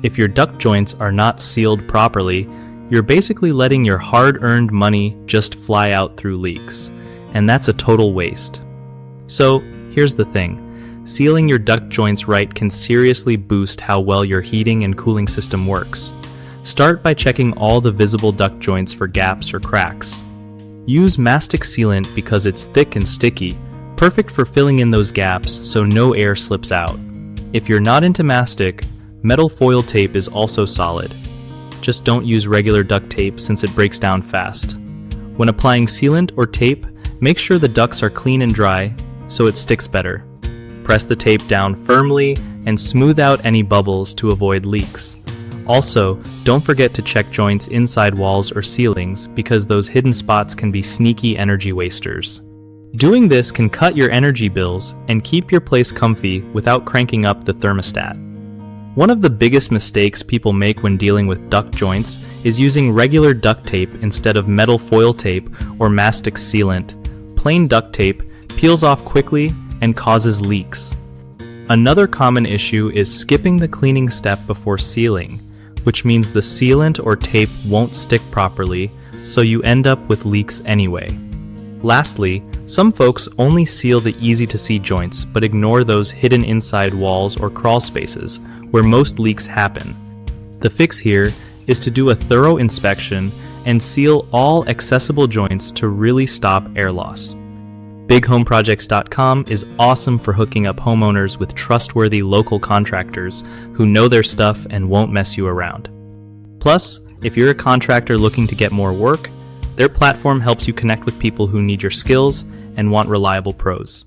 If your duct joints are not sealed properly, you're basically letting your hard-earned money just fly out through leaks, and that's a total waste. So, here's the thing. Sealing your duct joints right can seriously boost how well your heating and cooling system works. Start by checking all the visible duct joints for gaps or cracks. Use mastic sealant because it's thick and sticky, perfect for filling in those gaps so no air slips out. If you're not into mastic, metal foil tape is also solid. Just don't use regular duct tape since it breaks down fast. When applying sealant or tape, make sure the ducts are clean and dry so it sticks better. Press the tape down firmly and smooth out any bubbles to avoid leaks. Also, don't forget to check joints inside walls or ceilings because those hidden spots can be sneaky energy wasters. Doing this can cut your energy bills and keep your place comfy without cranking up the thermostat. One of the biggest mistakes people make when dealing with duct joints is using regular duct tape instead of metal foil tape or mastic sealant. Plain duct tape peels off quickly and causes leaks. Another common issue is skipping the cleaning step before sealing, which means the sealant or tape won't stick properly, so you end up with leaks anyway. Lastly, some folks only seal the easy-to-see joints but ignore those hidden inside walls or crawl spaces where most leaks happen. The fix here is to do a thorough inspection and seal all accessible joints to really stop air loss. BigHomeProjects.com is awesome for hooking up homeowners with trustworthy local contractors who know their stuff and won't mess you around. Plus, if you're a contractor looking to get more work, their platform helps you connect with people who need your skills and want reliable pros.